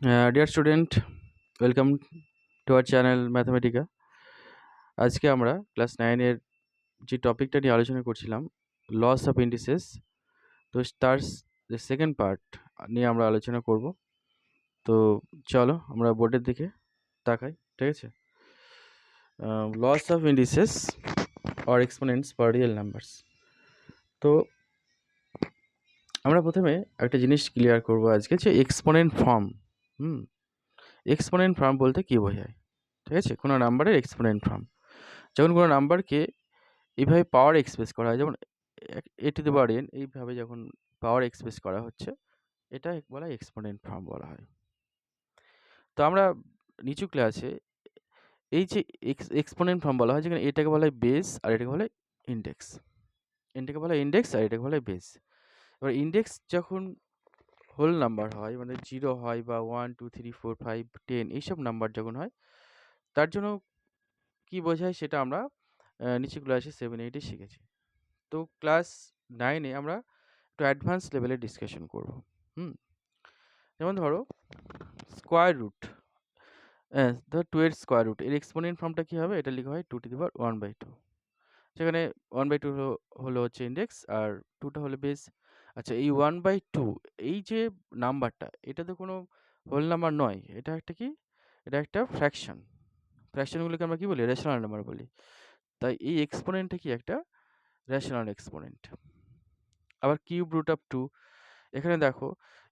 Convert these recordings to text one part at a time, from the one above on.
Deer student, welcome to our channel Mathematica. আজকে আমরা class 9 এর যে টপিকটা নিয়ে আলোচনা করছিলাম, লস অফ ইন্ডিসেস, তো তার যে সেকেন্ড পার্ট নিয়ে আমরা আলোচনা করব। তো চলো আমরা বোর্ডের দিকে তাকাই, ঠিক আছে? Laws of indices or exponents for real numbers. তো আমরা প্রথমে একটা জিনিস ক্লিয়ার করব আজকে, যে এক্সপোনেন্ট ফর্ম। এক্সপোনেন্ট ফর্ম বলতে কী বোঝায়, ঠিক আছে? কোনো নাম্বারের এক্সপোনেন্ট ফর্ম, যখন কোনো নাম্বারকে এইভাবে পাওয়ার এক্সপ্রেস করা হয়, যেমন এ টু দি পাওয়ার এন, এইভাবে যখন পাওয়ার এক্সপ্রেস করা হচ্ছে, এটা বলা হয় এক্সপোনেন্ট ফর্ম বলা হয়। তো আমরা নিচু ক্লাসে এই যে এক্সপোনেন্ট ফর্ম বলা হয়, যেখানে এটাকে বলা হয় বেস আর এটাকে বলা হয় ইন্ডেক্স। এটাকে বলা হয় ইন্ডেক্স আর এটাকে বলা হয় বেস। এবার ইন্ডেক্স যখন হোল নাম্বার হয়, মানে 0 হয় বা 1 2 3 4 5 10 এইসব নাম্বার যখন হয়, তার জন্য কি বোঝায় সেটা আমরা নিচু ক্লাসে 7 8 শিখেছি। তো ক্লাস 9 আমরা একটু অ্যাডভান্স লেভেলের ডিসকাশন করব। যেমন ধরো স্কোয়ার রুট, ধর 2 এর স্কোয়ার রুট, এর এক্সপোনেন্ট ফর্মটা কী হবে? এটা লেখা হয় 2 টু দি পাওয়ার 1/2, সেখানে 1/2 হলো হচ্ছে ইন্ডেক্স আর 2টা হলো বেস। আচ্ছা, এই 1/2 এই যে নাম্বারটা, এটা তো কোনো হোল নাম্বার নয়, এটা একটা কি, এটা একটা ফ্র্যাকশন। ফ্র্যাকশনগুলোকে আমরা কি বলি? রেশনাল নাম্বার বলি। তাই এই এক্সপোনেন্টটা কি একটা রেশনাল এক্সপোনেন্ট। আবার কিউব রুট অফ 2, এখানে দেখো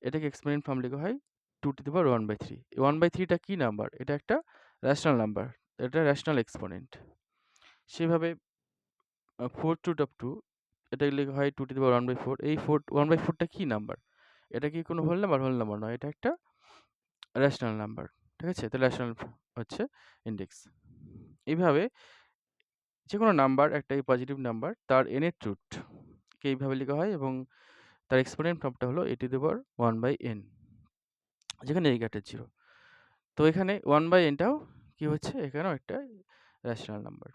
এটাকে এক্সপোনেন্ট ফর্ম লেখা হয় 2 টু দি পাওয়ার 1/3। 1/3টা কি নাম্বার? এটা একটা রেশনাল নাম্বার, এটা রেশনাল এক্সপোনেন্ট। সেভাবে 4 রুট অফ 2, এটাকে লেখা হয় 2 টু দি পাওয়ার 1/4। এই 1/4টা কি নাম্বার? এটা কি কোনো হোল নাম্বার? হোল নাম্বার নয়, এটা একটা রেশনাল নাম্বার, ঠিক আছে? তো রেশনাল হচ্ছে ইন্ডেক্স। এইভাবে যে কোনো নাম্বার, একটা পজিটিভ নাম্বার, তার nth রুটকে এইভাবে লেখা হয় এবং তার এক্সপোনেন্ট ফর্মটা হলো a to the power 1/n, যেখানে a = 0। তো এখানে 1/nটাও কি হচ্ছে? এখানেও একটা রেশনাল নাম্বার।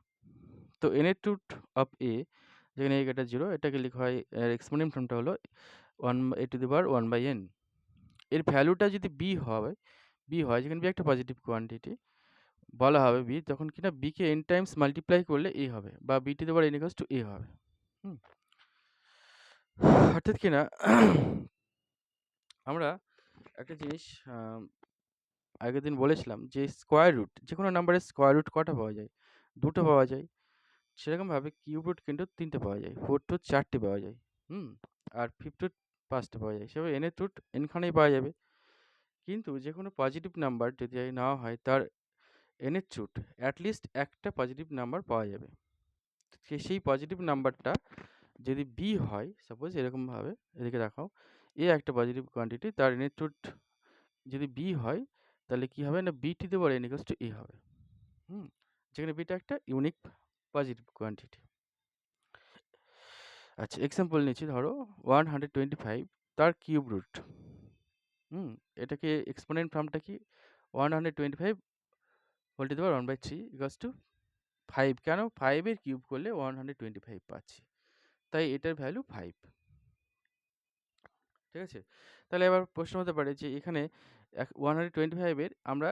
তো nth রুট অফ a, যেখানে a = 0, এটাকে লেখা হয়, এর এক্সপোনেন্ট ফর্মটা হলো 1 a to the power 1/n। এর ভ্যালুটা যদি b হয়, যেখানে b একটা পজিটিভ কোয়ান্টিটি বলা হবে b, তখন কিনা b কে n টাইমস মাল্টিপ্লাই করলে a হবে, বা b two the power n = a হবে। অর্থাৎ কিনা আমরা একটা জিনিস আগের দিন বলেছিলাম, যে স্কোয়ার রুট, যে কোনো নাম্বারের স্কোয়ার রুট কটা পাওয়া যায়? 2টো পাওয়া যায়। সেরকমভাবে কিউব রুট কিন্তু 3টে পাওয়া যায়, 4 রুট 4টে পাওয়া যায়, আর 5 রুট 5টে পাওয়া যায়। সেভাবে nth রুট nখানেই পাওয়া যাবে। কিন্তু যে কোনো পজিটিভ নাম্বার যদি নেওয়া হয়, তার nth রুট অ্যাটলিস্ট একটা পজিটিভ নাম্বার পাওয়া যাবে। সেই পজিটিভ নাম্বারটা যদি বি হয়, সাপোজ এরকমভাবে, এদিকে দেখাও, এ একটা পজিটিভ কোয়ান্টিটি, তার nth রুট যদি বি হয়, তাহলে কি হবে না, B to the power n = a হবে। যেখানে বিটা একটা ইউনিক পজিটিভ কোয়ান্টিটি। আচ্ছা, এক্সাম্পল নিচ্ছি, ধরো 125, তার কিউব রুট। এটাকে এক্সপোনেন্ট ফর্মটা কি? 125 হোল টু দি পাওয়ার 1/3 = 5। কেন? 5 এর কিউব করলে 125 পাচ্ছি, তাই এটার ভ্যালু 5, ঠিক আছে? তাহলে এবার প্রশ্ন হতে পারে যে এখানে 125 এর আমরা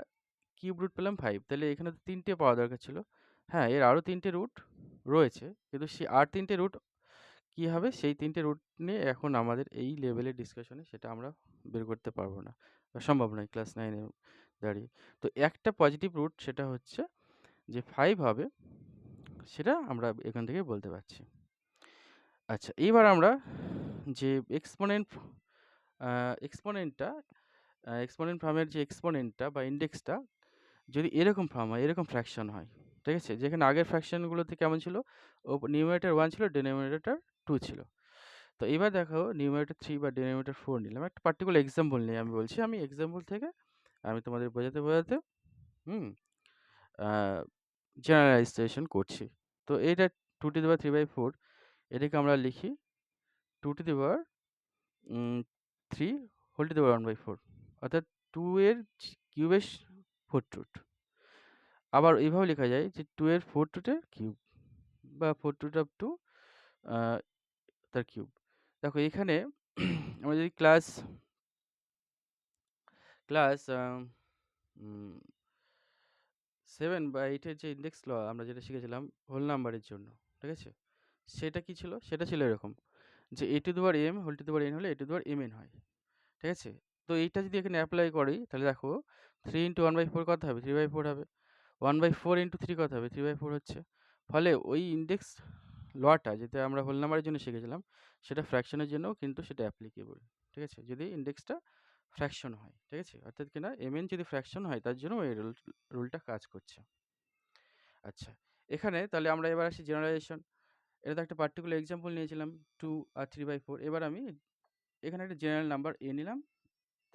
কিউব রুট পেলাম 5, তাহলে এখানে তো 3টে পাওয়া দরকার ছিল। হ্যাঁ, এর আরও 3টে রুট রয়েছে, কিন্তু সেই আর 3টে রুট কী হবে? সেই 3টে রুট নিয়ে এখন আমাদের এই লেভেলের ডিসকাশনে সেটা আমরা বের করতে পারবো না, বা সম্ভব নয় ক্লাস 9-এ দাঁড়িয়ে। তো একটা পজিটিভ রুট, সেটা হচ্ছে যে 5 হবে, সেটা আমরা এখান থেকে বলতে পারছি। আচ্ছা, এইবার আমরা যে এক্সপোনেন্ট ফর্মের যে এক্সপোনেন্টটা বা ইন্ডেক্সটা যদি এরকম ফর্ম হয়, এরকম ফ্র্যাকশন হয়, ঠিক আছে? যেখানে আগের ফ্র্যাকশনগুলোতে কেমন ছিল? নিউমারেটর 1 ছিল, ডিনোমিনেটর 2 ছিল। তো এবার দেখো নিউমারেটর 3 বা ডিনোমিনেটর 4 নিলাম। একটা পার্টিকুলার এক্সাম্পল নিয়ে আমি বলছি, আমি এক্সাম্পল থেকে আমি তোমাদের বোঝাতে জেনারেলাইজেশন করছি। তো এটা 2 টু দি পাওয়ার 3/4, এটাকে আমরা লিখি 2 to the power 3 whole to the power 1/4, অর্থাৎ 2 এর কিউবের 4 রুট। আবার এইভাবে লেখা যায় যে 2 এর 4 রুটের কিউব, বা 4 রুট অফ 2 তার কিউব। দেখো এখানে আমরা যদি ক্লাস ক্লাস 7 বা 8 এর যে ইনডেক্স ল আমরা যেটা শিখেছিলাম হোল নাম্বারের জন্য, ঠিক আছে? সেটা কি ছিল? সেটা ছিল এরকম যে a to the power m whole to the power n হলে a to the power mn হয়, ঠিক আছে? তো এইটা যদি এখানে অ্যাপ্লাই করি তাহলে দেখো 3 ইন্টু 1/4 কত হবে? 3/4 হবে। 1/4 ইন্টু 3 কত হবে? 3/4 হচ্ছে। ফলে ওই ইনডেক্স লটা যেটা আমরা হোল নাম্বারের জন্য শিখেছিলাম সেটা ফ্র্যাকশনের জন্যও কিন্তু সেটা অ্যাপ্লিকেবল, ঠিক আছে? যদি ইনডেক্সটা ফ্র্যাকশন হয়, ঠিক আছে? অর্থাৎ কিনা mn যদি ফ্র্যাকশন হয় তার জন্য এই রুলটা কাজ করছে। আচ্ছা, এখানে তাহলে আমরা এবার আসি জেনারেলাইজেশন। এটা তো একটা পার্টিকুলার এক্সাম্পল নিয়েছিলাম 2 আর 3/4। এবার আমি এখানে একটা জেনারেল নাম্বার a নিলাম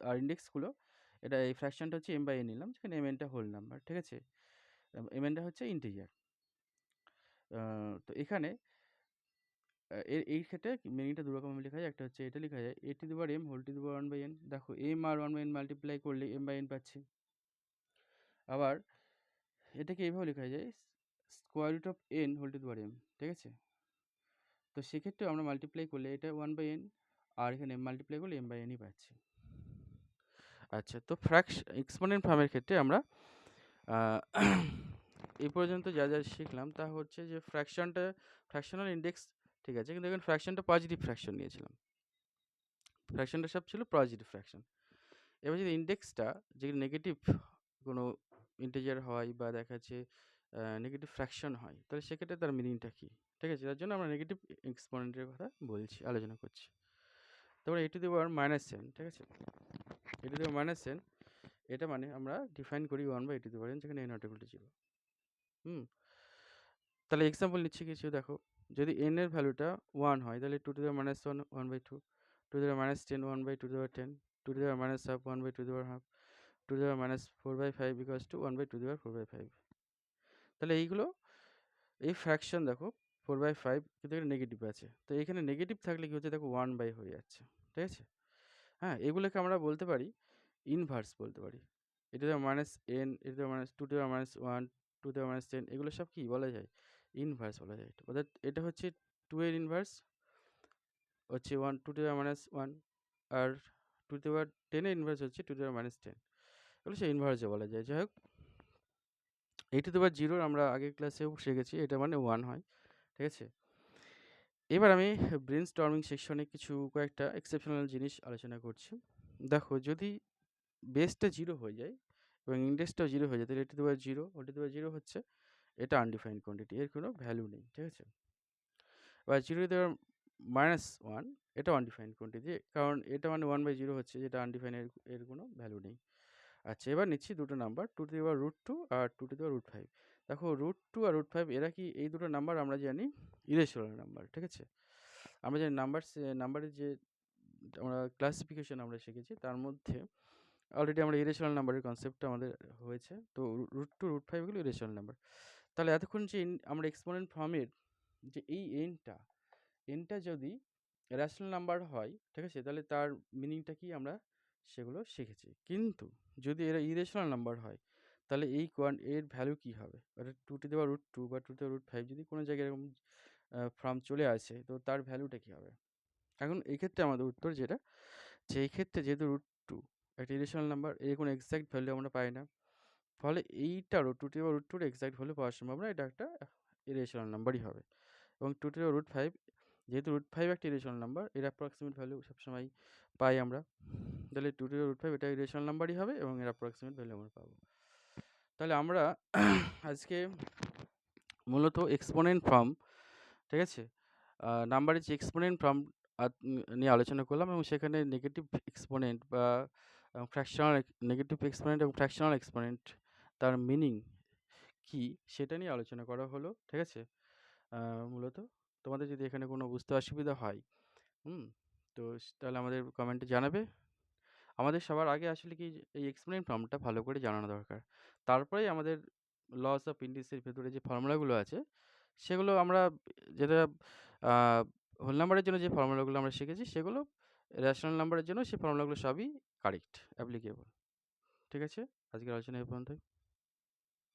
আর ইনডেক্সগুলো এটা এই ফ্র্যাকশনটা হচ্ছে m/n নিলাম, যেখানে mn টা হোল নাম্বার, ঠিক আছে? mn টা হচ্ছে ইন্টিজার। তো এখানে এই ক্ষেত্রে মিনিংটা দুরকমভাবে লেখা যায়। একটা হচ্ছে এটা লেখা যায় a to the power m whole to the power 1/n। দেখো m আর 1/n মাল্টিপ্লাই করলে m/n পাচ্ছি। আবার এটাকে এইভাবে লেখা যায় square root of n whole to the power m, ঠিক আছে? তো সেক্ষেত্রে আমরা মাল্টিপ্লাই করলে এটা 1/n আর এখানে মাল্টিপ্লাই করলে m/n ই পাচ্ছি। আচ্ছা, তো এক্সপোনেন্ট ফর্মের ক্ষেত্রে আমরা এই পর্যন্ত যা যা শিখলাম তা হচ্ছে যে ফ্র্যাকশনাল ইনডেক্স, ঠিক আছে? কিন্তু এখানে ফ্র্যাকশনটা পজিটিভ ফ্র্যাকশন নিয়েছিলাম। ফ্র্যাকশনটা সব ছিল পজিটিভ ফ্র্যাকশন। এবার যদি ইনডেক্সটা যদি নেগেটিভ কোনো ইন্টিজার হয় বা দেখা যাচ্ছে নেগেটিভ ফ্র্যাকশন হয় তাহলে সেক্ষেত্রে তার মিনিংটা কী, ঠিক আছে? তার জন্য আমরা নেগেটিভ এক্সপোনেন্টের কথা বলছি, আলোচনা করছি। তারপরে a to the power -n, ঠিক আছে? a to the power -n এটা মানে আমরা ডিফাইন করি 1/a two the power n যেখানে n নট ইকুয়াল টু 0। তাহলে এক্সাম্পল নিচ্ছি কিছু, দেখো যদি n এর ভ্যালুটা 1 হয় তাহলে 2 to the power -1 1/2, 2 to the power -10 1/2 to the power 10, 2 to the power -half 1/2 to the power half, 2 to the power -4/5 equals to 1/2 to the power 4/5। তাহলে এইগুলো এই ফ্র্যাকশন দেখো 4/5 কিন্তু এখানে নেগেটিভ আছে, তো এখানে নেগেটিভ থাকলে কি হচ্ছে দেখো 1/, হয়ে যাচ্ছে, ঠিক আছে? হ্যাঁ, এগুলোকে আমরা বলতে পারি ইনভার্স বলতে পারি। e to the power -n, e to the power -2 to the power -1, 2 to the power -10 এগুলো সব কি বলা যায়? ইনভার্স বলা যায়। অর্থাৎ এটা হচ্ছে 2 এর ইনভার্স হচ্ছে 1 2 to the power -1 R 2 to the power 10 এর ইনভার্স হচ্ছে 2 টু দি পাওয়ার -10। এগুলো সে ইনভার্সে বলা যায়। যাই হোক, e টু দি পাওয়ার 0 আমরা আগের ক্লাসেও শিখেছি, এটা মানে 1 হয়, ঠিক আছে? এবার আমি ব্রেনস্টর্মিং সেকশনে কয়েকটা এক্সেপশনাল জিনিস আলোচনা করছি। দেখো যদি বেসটা 0 হয়ে যায় এবং ইনডেক্সটাও 0 হয়ে যায় তাহলে e to the power 0 whole to the power 0 হচ্ছে এটা আনডিফাইন্ড কোয়ান্টিটি, এর কোনো ভ্যালু নেই, ঠিক আছে? বা 0 টু দি পাওয়ার -1 এটাও আনডিফাইন্ড কোয়ান্টিটি, কারণ এটা মানে 1/0 হচ্ছে যেটা আনডিফাইন্ড, এর কোনো ভ্যালু নেই। আচ্ছা, এবার নিচ্ছি দুটো নাম্বার 2 টু দি পাওয়ার √2 আর 2 টু দি পাওয়ার √5। দেখো √2 আর √5 এরা কি, এই দুটো নাম্বার আমরা জানি ইরেশনাল নাম্বার, ঠিক আছে? আমরা জানি নাম্বারের যে আমরা ক্লাসিফিকেশন আমরা শিখেছি তার মধ্যে অলরেডি আমরা ইরেশনাল নাম্বারের কনসেপ্টটা আমাদের হয়েছে। তো √2 √5 এগুলো ইরেশনাল নাম্বার। তাহলে এতক্ষণ যে আমরা এক্সপোনেন্ট ফর্মের যে এই এনটা যদি রেশনাল নাম্বার হয়, ঠিক আছে? তাহলে তার মিনিংটা কি আমরা সেগুলো শিখেছি। কিন্তু যদি এরা ইরেশনাল নাম্বার হয় তাহলে এর ভ্যালু কি হবে? অর্থাৎ 2 টু দি পাওয়ার √2 বা 2 টু দি পাওয়ার √5 যদি কোনো জায়গায় এরকম ফর্ম চলে আসে তো তার ভ্যালুটা কি হবে? এখন এই ক্ষেত্রে আমাদের উত্তর যেটা, যে এই ক্ষেত্রে যেহেতু √2 একটা ইরেশনাল নাম্বার, এর কোনো এক্সাক্ট ভ্যালু আমরা পাই না। ফলে এইটারও 2 টু দি পাওয়ার √2 এর এক্সাক্ট ভ্যালু পাওয়া সম্ভব না, এটা একটা ইরেশনাল নাম্বারই হবে। এবং 2 টু দি পাওয়ার √5 যেহেতু √5 একটা ইরেশনাল নাম্বার, এর অ্যাপ্রক্সিমেট ভ্যালু সবসময় পাই আমরা। তাহলে 2 টু দি পাওয়ার √5 এটা ইরেশনাল নাম্বারই হবে এবং এর অ্যাপ্রক্সিমেট ভ্যালু আমরা পাবো। তাহলে আমরা আজকে মূলত এক্সপোনেন্ট ফর্ম, ঠিক আছে? নাম্বারের যে এক্সপোনেন্ট ফর্ম নিয়ে আলোচনা করলাম এবং সেখানে নেগেটিভ এক্সপোনেন্ট বা নেগেটিভ এক্সপোনেন্ট এবং ফ্র্যাকশনাল এক্সপোনেন্ট তার মিনিং কি সেটা নিয়ে আলোচনা করা হলো, ঠিক আছে? মূলত তোমাদের যদি এখানে কোনো বুঝতে অসুবিধা হয় তো তাহলে আমাদের কমেন্টে জানাবে। আমাদের সবার আগে আসলে কি এই এক্সপোনেন্ট ফর্মটা ভালো করে জানানো দরকার। তারপরেই আমাদের লস অফ ইন্ডিসের ভেতরে যে ফর্মুলাগুলো আছে সেগুলো আমরা যেটা হোল নাম্বারের জন্য যে ফর্মুলাগুলো আমরা শিখেছি সেগুলো রেশনাল নাম্বারের জন্য সেই ফর্মুলাগুলো সবই কারেক্ট, অ্যাপ্লিকেবল। ঠিক আছে? আজকের আলোচনা এই পর্যন্তই।